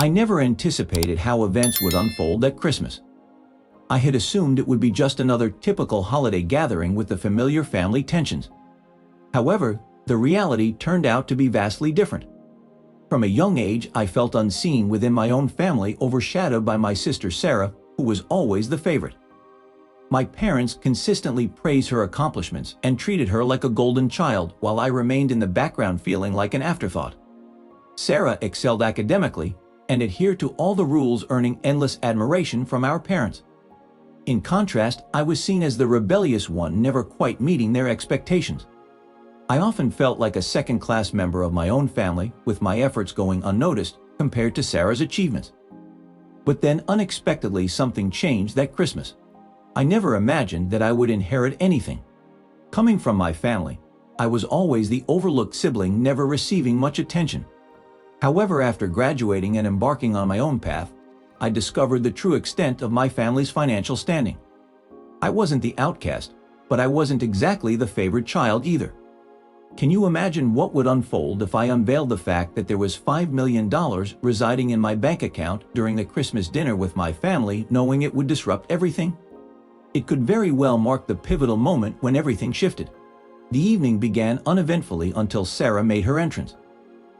I never anticipated how events would unfold at Christmas. I had assumed it would be just another typical holiday gathering with the familiar family tensions. However, the reality turned out to be vastly different. From a young age, I felt unseen within my own family, overshadowed by my sister Sarah, who was always the favorite. My parents consistently praised her accomplishments and treated her like a golden child, while I remained in the background feeling like an afterthought. Sarah excelled academically and adhered to all the rules, earning endless admiration from our parents. In contrast, I was seen as the rebellious one, never quite meeting their expectations. I often felt like a second-class member of my own family, with my efforts going unnoticed compared to Sarah's achievements. But then unexpectedly something changed that Christmas. I never imagined that I would inherit anything. Coming from my family, I was always the overlooked sibling, never receiving much attention. However, after graduating and embarking on my own path, I discovered the true extent of my family's financial standing. I wasn't the outcast, but I wasn't exactly the favored child either. Can you imagine what would unfold if I unveiled the fact that there was $5 million residing in my bank account during the Christmas dinner with my family, knowing it would disrupt everything? It could very well mark the pivotal moment when everything shifted. The evening began uneventfully until Sarah made her entrance.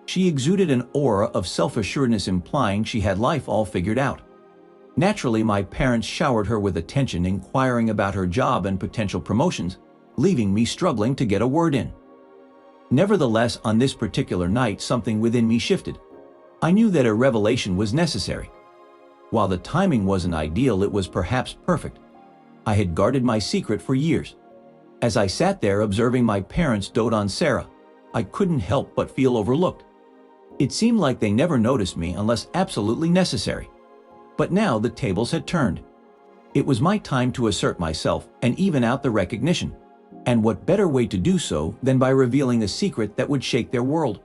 She exuded an aura of self-assuredness, implying she had life all figured out. Naturally, my parents showered her with attention, inquiring about her job and potential promotions, leaving me struggling to get a word in. Nevertheless, on this particular night, something within me shifted. I knew that a revelation was necessary. While the timing wasn't ideal, it was perhaps perfect. I had guarded my secret for years. As I sat there observing my parents dote on Sarah, I couldn't help but feel overlooked. It seemed like they never noticed me unless absolutely necessary. But now the tables had turned. It was my time to assert myself and even out the recognition. And what better way to do so than by revealing a secret that would shake their world?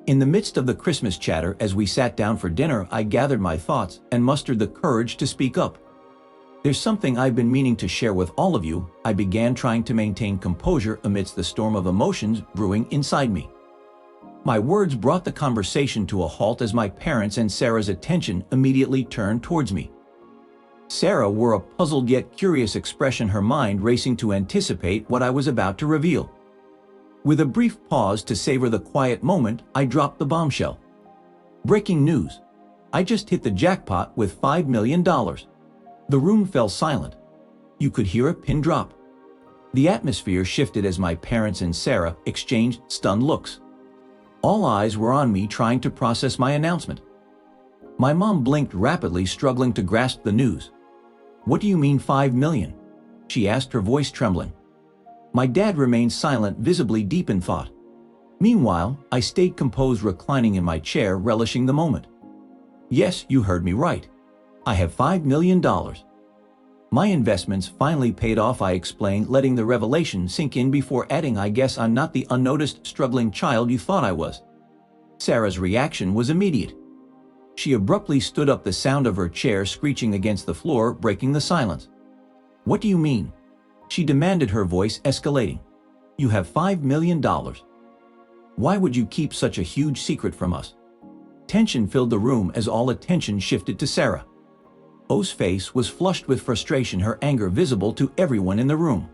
In the midst of the Christmas chatter, as we sat down for dinner, I gathered my thoughts and mustered the courage to speak up. "There's something I've been meaning to share with all of you," I began, trying to maintain composure amidst the storm of emotions brewing inside me. My words brought the conversation to a halt as my parents and Sarah's attention immediately turned towards me. Sarah wore a puzzled yet curious expression, her mind racing to anticipate what I was about to reveal. With a brief pause to savor the quiet moment, I dropped the bombshell. "Breaking news. I just hit the jackpot with $5 million. The room fell silent. You could hear a pin drop. The atmosphere shifted as my parents and Sarah exchanged stunned looks. All eyes were on me, trying to process my announcement. My mom blinked rapidly, struggling to grasp the news. "What do you mean 5 million? She asked, her voice trembling. My dad remained silent, visibly deep in thought. Meanwhile, I stayed composed, reclining in my chair, relishing the moment. "Yes, you heard me right. I have $5 million. My investments finally paid off," I explained, letting the revelation sink in before adding, "I guess I'm not the unnoticed, struggling child you thought I was." Sarah's reaction was immediate. She abruptly stood up, the sound of her chair screeching against the floor breaking the silence. "What do you mean?" she demanded, her voice escalating. "You have $5 million. Why would you keep such a huge secret from us?" Tension filled the room as all attention shifted to Sarah. O's face was flushed with frustration, her anger visible to everyone in the room.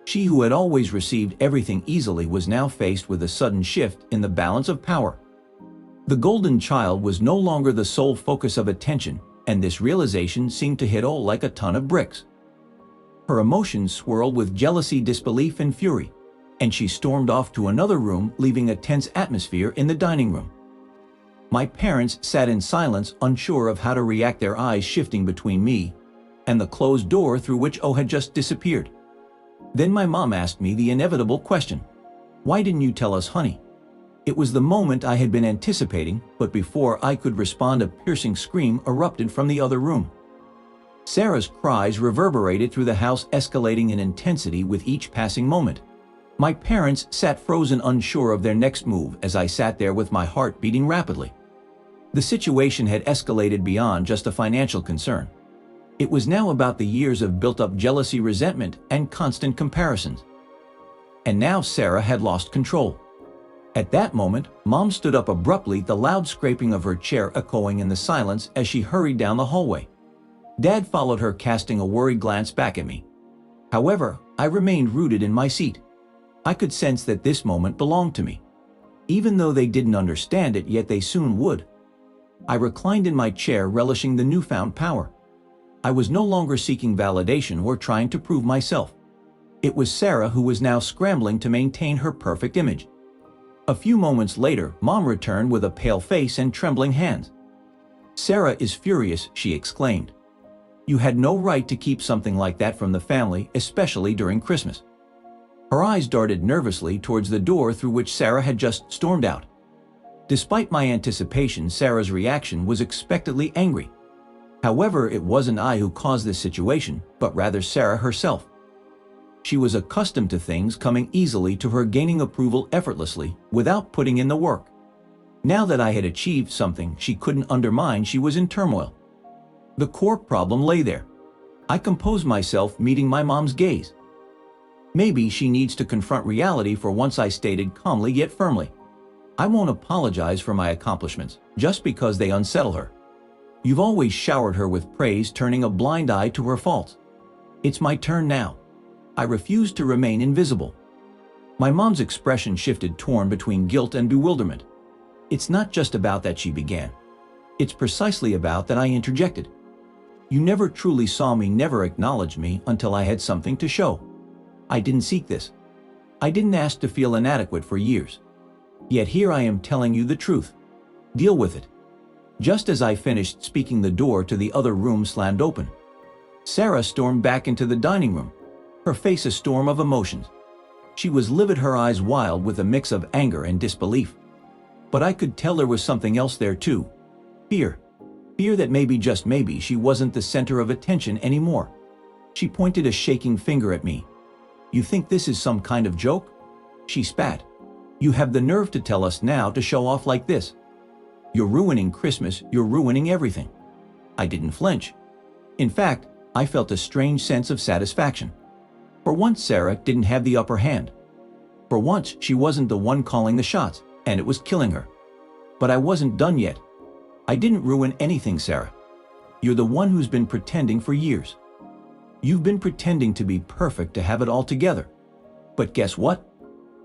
She, who had always received everything easily, was now faced with a sudden shift in the balance of power. The golden child was no longer the sole focus of attention, and this realization seemed to hit O like a ton of bricks. Her emotions swirled with jealousy, disbelief, and fury, and she stormed off to another room, leaving a tense atmosphere in the dining room. My parents sat in silence, unsure of how to react, their eyes shifting between me and the closed door through which O had just disappeared. Then my mom asked me the inevitable question. "Why didn't you tell us, honey?" It was the moment I had been anticipating, but before I could respond, a piercing scream erupted from the other room. Sarah's cries reverberated through the house, escalating in intensity with each passing moment. My parents sat frozen, unsure of their next move, as I sat there with my heart beating rapidly. The situation had escalated beyond just a financial concern. It was now about the years of built-up jealousy, resentment, and constant comparisons. And now Sarah had lost control. At that moment, Mom stood up abruptly, the loud scraping of her chair echoing in the silence as she hurried down the hallway. Dad followed her, casting a worried glance back at me. However, I remained rooted in my seat. I could sense that this moment belonged to me. Even though they didn't understand it yet, they soon would. I reclined in my chair, relishing the newfound power. I was no longer seeking validation or trying to prove myself. It was Sarah who was now scrambling to maintain her perfect image. A few moments later, Mom returned with a pale face and trembling hands. "Sarah is furious," she exclaimed. "You had no right to keep something like that from the family, especially during Christmas." Her eyes darted nervously towards the door through which Sarah had just stormed out. Despite my anticipation, Sarah's reaction was expectedly angry. However, it wasn't I who caused this situation, but rather Sarah herself. She was accustomed to things coming easily to her, gaining approval effortlessly, without putting in the work. Now that I had achieved something she couldn't undermine, she was in turmoil. The core problem lay there. I composed myself, meeting my mom's gaze. "Maybe she needs to confront reality for once," I stated calmly yet firmly. "I won't apologize for my accomplishments, just because they unsettle her. You've always showered her with praise, turning a blind eye to her faults. It's my turn now." I refused to remain invisible. My mom's expression shifted, torn between guilt and bewilderment. "It's not just about that," she began. "It's precisely about that," I interjected. "You never truly saw me, never acknowledged me until I had something to show. I didn't seek this. I didn't ask to feel inadequate for years. Yet here I am telling you the truth. Deal with it." Just as I finished speaking, the door to the other room slammed open. Sarah stormed back into the dining room, her face a storm of emotions. She was livid, her eyes wild with a mix of anger and disbelief. But I could tell there was something else there too. Fear. Fear that maybe, just maybe, she wasn't the center of attention anymore. She pointed a shaking finger at me. "You think this is some kind of joke?" she spat. "You have the nerve to tell us now to show off like this? You're ruining Christmas, you're ruining everything." I didn't flinch. In fact, I felt a strange sense of satisfaction. For once, Sarah didn't have the upper hand. For once, she wasn't the one calling the shots, and it was killing her. But I wasn't done yet. "I didn't ruin anything, Sarah. You're the one who's been pretending for years. You've been pretending to be perfect, to have it all together. But guess what?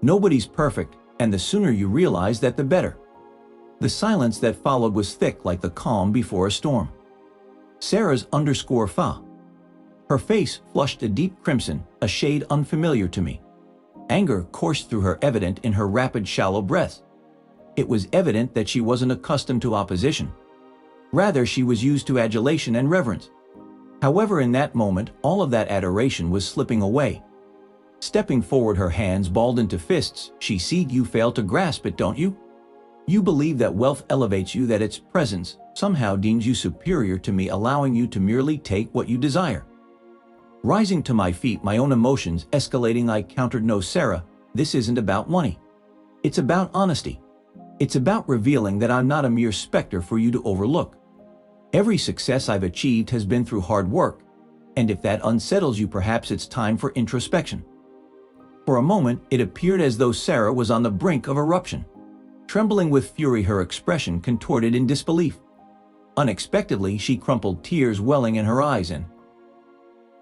Nobody's perfect, and the sooner you realize that, the better." The silence that followed was thick, like the calm before a storm. Sarah's _fa. Her face flushed a deep crimson, a shade unfamiliar to me. Anger coursed through her, evident in her rapid, shallow breaths. It was evident that she wasn't accustomed to opposition. Rather, she was used to adulation and reverence. However, in that moment, all of that adoration was slipping away. Stepping forward, her hands balled into fists, she said, "You fail to grasp it, don't you? You believe that wealth elevates you, that its presence somehow deems you superior to me, allowing you to merely take what you desire." Rising to my feet, my own emotions escalating, I countered, "No, Sarah, this isn't about money. It's about honesty. It's about revealing that I'm not a mere specter for you to overlook. Every success I've achieved has been through hard work, and if that unsettles you, perhaps it's time for introspection." For a moment, it appeared as though Sarah was on the brink of eruption. Trembling with fury, her expression contorted in disbelief. Unexpectedly, she crumpled, tears welling in her eyes, and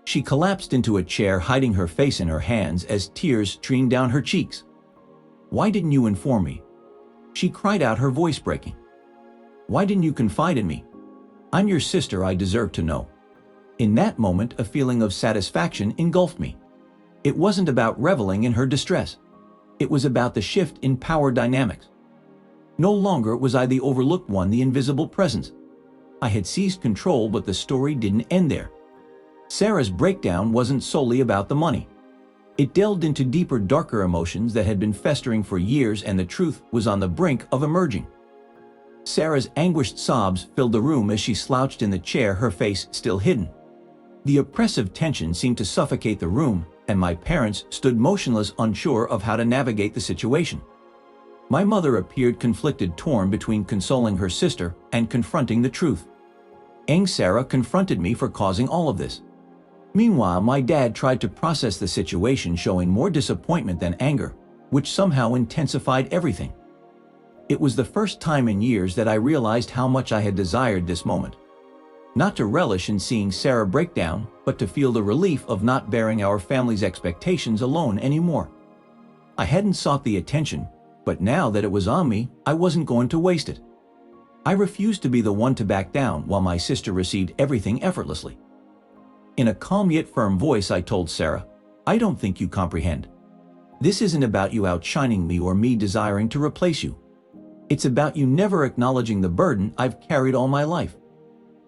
she collapsed into a chair, hiding her face in her hands as tears streamed down her cheeks. "Why didn't you inform me?" she cried out, her voice breaking. "Why didn't you confide in me? I'm your sister, I deserve to know." In that moment, a feeling of satisfaction engulfed me. It wasn't about reveling in her distress. It was about the shift in power dynamics. No longer was I the overlooked one, the invisible presence. I had seized control, but the story didn't end there. Sarah's breakdown wasn't solely about the money. It delved into deeper, darker emotions that had been festering for years, and the truth was on the brink of emerging. Sarah's anguished sobs filled the room as she slouched in the chair, her face still hidden. The oppressive tension seemed to suffocate the room, and my parents stood motionless, unsure of how to navigate the situation. My mother appeared conflicted, torn between consoling her sister and confronting the truth. Sarah confronted me for causing all of this. Meanwhile, my dad tried to process the situation, showing more disappointment than anger. which somehow intensified everything. It was the first time in years that I realized how much I had desired this moment. Not to relish in seeing Sarah break down, but to feel the relief of not bearing our family's expectations alone anymore. I hadn't sought the attention, but now that it was on me, I wasn't going to waste it. I refused to be the one to back down while my sister received everything effortlessly. In a calm yet firm voice, I told Sarah, "I don't think you comprehend. This isn't about you outshining me or me desiring to replace you. It's about you never acknowledging the burden I've carried all my life.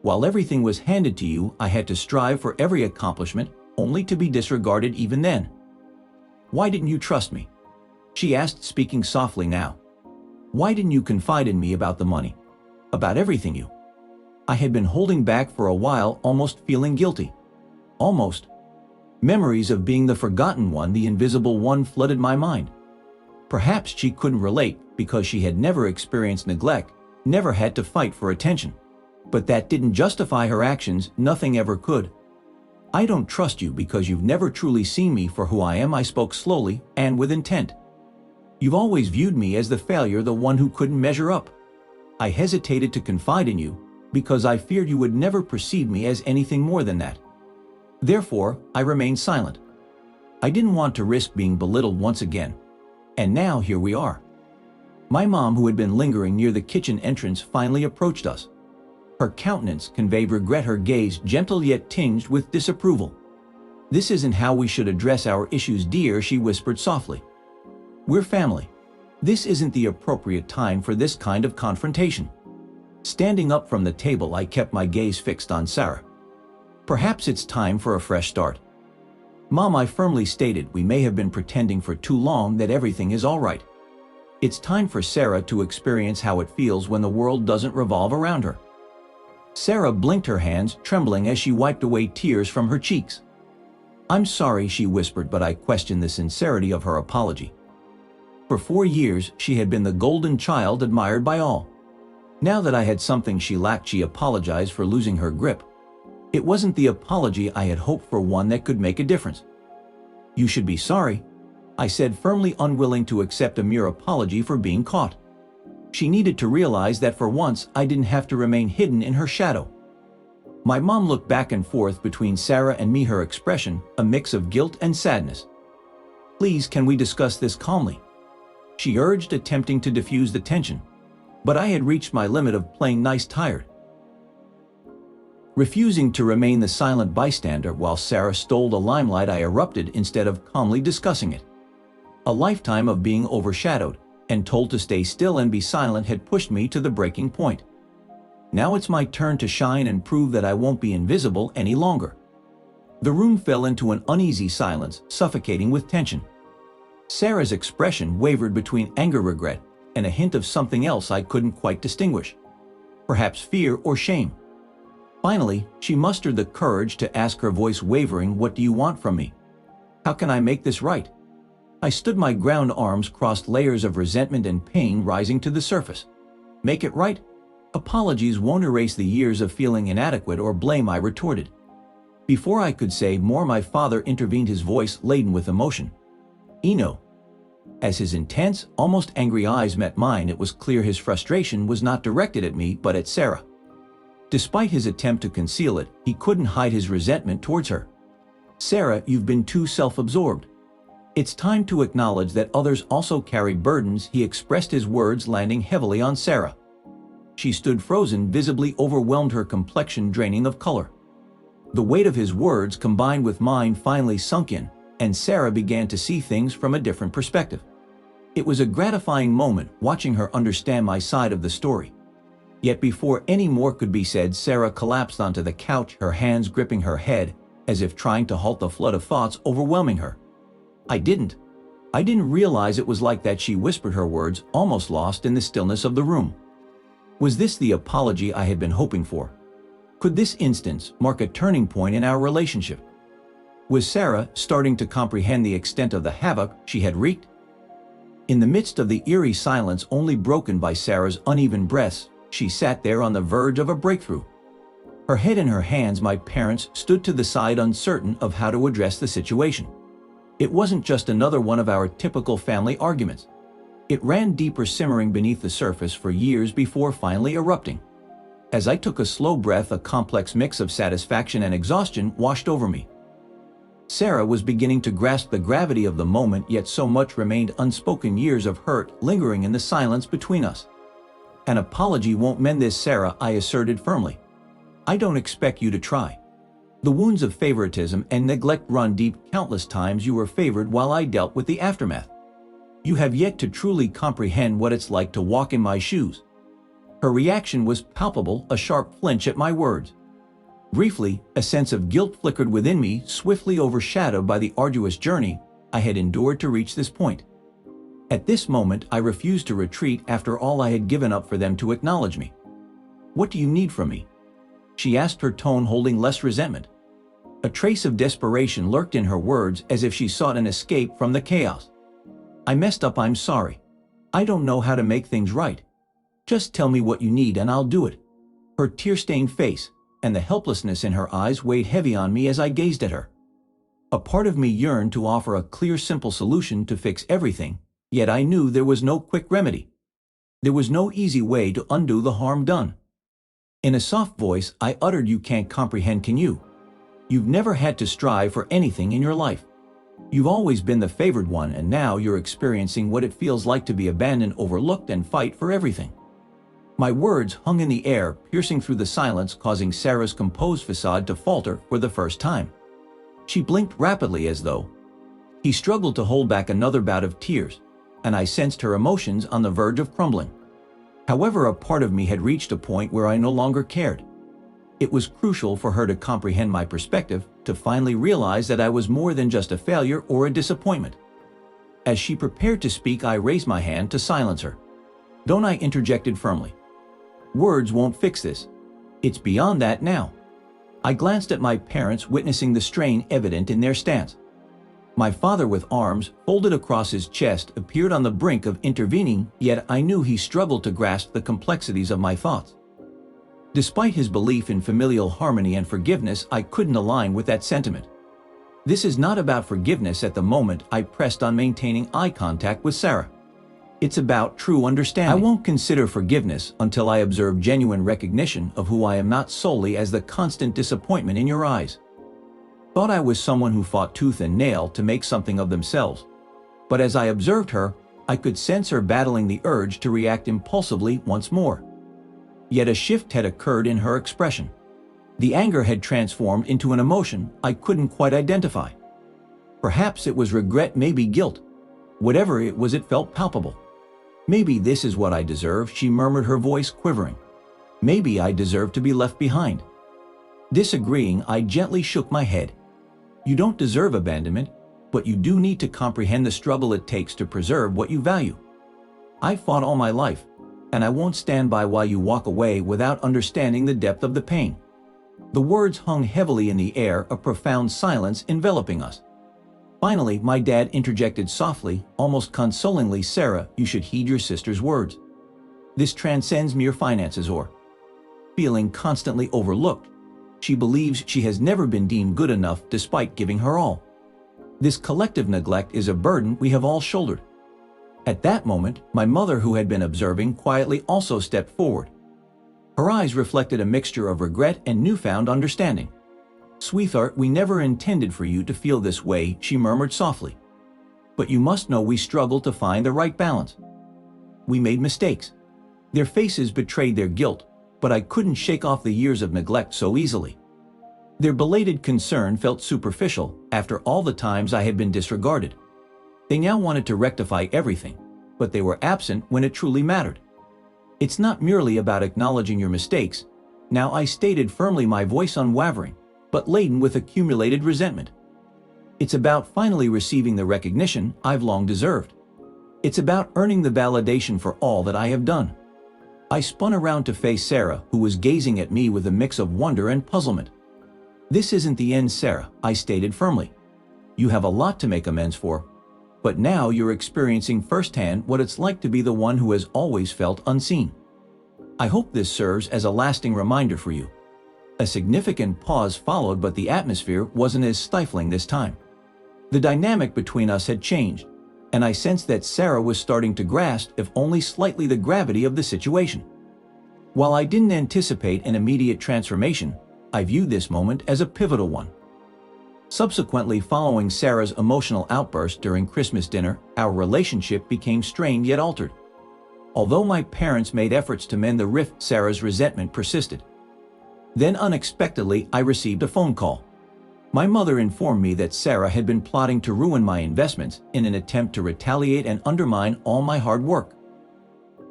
While everything was handed to you, I had to strive for every accomplishment, only to be disregarded even then. Why didn't you trust me?" she asked, speaking softly now. "Why didn't you confide in me about the money? About everything you?" I had been holding back for a while, almost feeling guilty. Almost. Memories of being the forgotten one, the invisible one, flooded my mind. Perhaps she couldn't relate because she had never experienced neglect, never had to fight for attention. But that didn't justify her actions, nothing ever could. "I don't trust you because you've never truly seen me for who I am," I spoke slowly and with intent. "You've always viewed me as the failure, the one who couldn't measure up. I hesitated to confide in you because I feared you would never perceive me as anything more than that. Therefore, I remained silent. I didn't want to risk being belittled once again. And now here we are." My mom, who had been lingering near the kitchen entrance, finally approached us. Her countenance conveyed regret, her gaze gentle yet tinged with disapproval. "This isn't how we should address our issues, dear," she whispered softly. "We're family. This isn't the appropriate time for this kind of confrontation." Standing up from the table, I kept my gaze fixed on Sarah. "Perhaps it's time for a fresh start." "Mom," I firmly stated, "we may have been pretending for too long that everything is all right. It's time for Sarah to experience how it feels when the world doesn't revolve around her." Sarah blinked, her hands trembling as she wiped away tears from her cheeks. "I'm sorry," she whispered, but I questioned the sincerity of her apology. For 4 years, she had been the golden child admired by all. Now that I had something she lacked, she apologized for losing her grip. It wasn't the apology I had hoped for, one that could make a difference. "You should be sorry," I said firmly, unwilling to accept a mere apology for being caught. She needed to realize that for once I didn't have to remain hidden in her shadow. My mom looked back and forth between Sarah and me, her expression a mix of guilt and sadness. "Please, can we discuss this calmly?" she urged, attempting to diffuse the tension. But I had reached my limit of playing nice tired. Refusing to remain the silent bystander while Sarah stole the limelight, I erupted instead of calmly discussing it. A lifetime of being overshadowed and told to stay still and be silent had pushed me to the breaking point. Now it's my turn to shine and prove that I won't be invisible any longer. The room fell into an uneasy silence, suffocating with tension. Sarah's expression wavered between anger, regret, and a hint of something else I couldn't quite distinguish. Perhaps fear or shame. Finally, she mustered the courage to ask, her voice wavering, "What do you want from me? How can I make this right?" I stood my ground, arms crossed, layers of resentment and pain rising to the surface. "Make it right? Apologies won't erase the years of feeling inadequate or blame," I retorted. Before I could say more, my father intervened, his voice laden with emotion. "Eno." As his intense, almost angry eyes met mine, it was clear his frustration was not directed at me but at Sarah. Despite his attempt to conceal it, he couldn't hide his resentment towards her. "Sarah, you've been too self-absorbed. It's time to acknowledge that others also carry burdens," he expressed, his words landing heavily on Sarah. She stood frozen, visibly overwhelmed, her complexion draining of color. The weight of his words combined with mine finally sunk in, and Sarah began to see things from a different perspective. It was a gratifying moment watching her understand my side of the story. Yet before any more could be said, Sarah collapsed onto the couch, her hands gripping her head, as if trying to halt the flood of thoughts overwhelming her. I didn't realize it was like that," she whispered, her words almost lost in the stillness of the room. Was this the apology I had been hoping for? Could this instance mark a turning point in our relationship? Was Sarah starting to comprehend the extent of the havoc she had wreaked? In the midst of the eerie silence, only broken by Sarah's uneven breaths, she sat there on the verge of a breakthrough. Her head in her hands, my parents stood to the side, uncertain of how to address the situation. It wasn't just another one of our typical family arguments. It ran deeper, simmering beneath the surface for years before finally erupting. As I took a slow breath, a complex mix of satisfaction and exhaustion washed over me. Sarah was beginning to grasp the gravity of the moment, yet so much remained unspoken, years of hurt lingering in the silence between us. "An apology won't mend this, Sarah," I asserted firmly. "I don't expect you to try. The wounds of favoritism and neglect run deep. Countless times you were favored while I dealt with the aftermath. You have yet to truly comprehend what it's like to walk in my shoes." Her reaction was palpable, a sharp flinch at my words. Briefly, a sense of guilt flickered within me, swiftly overshadowed by the arduous journey I had endured to reach this point. At this moment, I refused to retreat after all I had given up for them to acknowledge me. "What do you need from me?" she asked, her tone holding less resentment. A trace of desperation lurked in her words, as if she sought an escape from the chaos. "I messed up. I'm sorry. I don't know how to make things right. Just tell me what you need and I'll do it." Her tear-stained face and the helplessness in her eyes weighed heavy on me as I gazed at her. A part of me yearned to offer a clear, simple solution to fix everything, yet I knew there was no quick remedy. There was no easy way to undo the harm done. In a soft voice, I uttered, "You can't comprehend, can you? You've never had to strive for anything in your life. You've always been the favored one, and now you're experiencing what it feels like to be abandoned, overlooked, and fight for everything." My words hung in the air, piercing through the silence, causing Sarah's composed facade to falter for the first time. She blinked rapidly as though he struggled to hold back another bout of tears, and I sensed her emotions on the verge of crumbling. However, a part of me had reached a point where I no longer cared. It was crucial for her to comprehend my perspective, to finally realize that I was more than just a failure or a disappointment. As she prepared to speak, I raised my hand to silence her. "Don't," I interjected firmly. "Words won't fix this. It's beyond that now." I glanced at my parents, witnessing the strain evident in their stance. My father, with arms folded across his chest, appeared on the brink of intervening, yet I knew he struggled to grasp the complexities of my thoughts. Despite his belief in familial harmony and forgiveness, I couldn't align with that sentiment. "This is not about forgiveness at the moment," I pressed on, maintaining eye contact with Sarah. "It's about true understanding. I won't consider forgiveness until I observe genuine recognition of who I am, not solely as the constant disappointment in your eyes." Thought I was someone who fought tooth and nail to make something of themselves. But as I observed her, I could sense her battling the urge to react impulsively once more. Yet a shift had occurred in her expression. The anger had transformed into an emotion I couldn't quite identify. Perhaps it was regret, maybe guilt. Whatever it was, it felt palpable. "Maybe this is what I deserve," she murmured, her voice quivering. "Maybe I deserve to be left behind." Disagreeing, I gently shook my head. "You don't deserve abandonment, but you do need to comprehend the struggle it takes to preserve what you value. I fought all my life, and I won't stand by while you walk away without understanding the depth of the pain." The words hung heavily in the air, a profound silence enveloping us. Finally, my dad interjected softly, almost consolingly, "Sarah, you should heed your sister's words. This transcends mere finances or feeling constantly overlooked. She believes she has never been deemed good enough despite giving her all. This collective neglect is a burden we have all shouldered." At that moment, my mother, who had been observing quietly, also stepped forward. Her eyes reflected a mixture of regret and newfound understanding. "Sweetheart, we never intended for you to feel this way," she murmured softly. "But you must know we struggled to find the right balance. We made mistakes." Their faces betrayed their guilt, but I couldn't shake off the years of neglect so easily. Their belated concern felt superficial after all the times I had been disregarded. They now wanted to rectify everything, but they were absent when it truly mattered. "It's not merely about acknowledging your mistakes," now I stated firmly, my voice unwavering, but laden with accumulated resentment. "It's about finally receiving the recognition I've long deserved. It's about earning the validation for all that I have done." I spun around to face Sarah, who was gazing at me with a mix of wonder and puzzlement. "This isn't the end, Sarah," I stated firmly. "You have a lot to make amends for, but now you're experiencing firsthand what it's like to be the one who has always felt unseen. I hope this serves as a lasting reminder for you." A significant pause followed, but the atmosphere wasn't as stifling this time. The dynamic between us had changed, and I sensed that Sarah was starting to grasp, if only slightly, the gravity of the situation. While I didn't anticipate an immediate transformation, I viewed this moment as a pivotal one. Subsequently, following Sarah's emotional outburst during Christmas dinner, our relationship became strained yet altered. Although my parents made efforts to mend the rift, Sarah's resentment persisted. Then unexpectedly, I received a phone call. My mother informed me that Sarah had been plotting to ruin my investments in an attempt to retaliate and undermine all my hard work.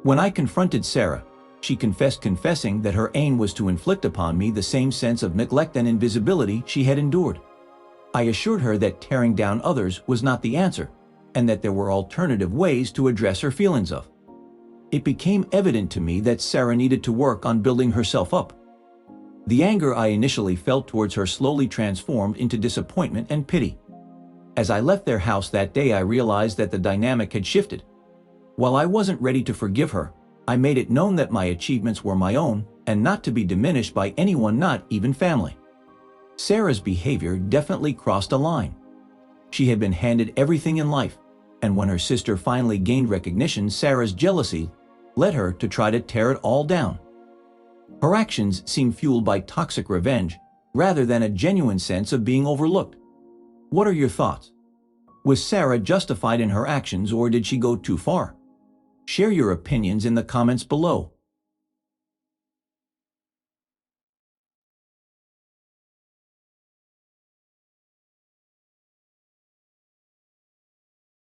When I confronted Sarah, she confessing that her aim was to inflict upon me the same sense of neglect and invisibility she had endured. I assured her that tearing down others was not the answer, and that there were alternative ways to address her feelings of. It became evident to me that Sarah needed to work on building herself up. The anger I initially felt towards her slowly transformed into disappointment and pity. As I left their house that day, I realized that the dynamic had shifted. While I wasn't ready to forgive her, I made it known that my achievements were my own and not to be diminished by anyone, not even family. Sarah's behavior definitely crossed a line. She had been handed everything in life, and when her sister finally gained recognition, Sarah's jealousy led her to try to tear it all down. Her actions seemed fueled by toxic revenge rather than a genuine sense of being overlooked. What are your thoughts? Was Sarah justified in her actions, or did she go too far? Share your opinions in the comments below.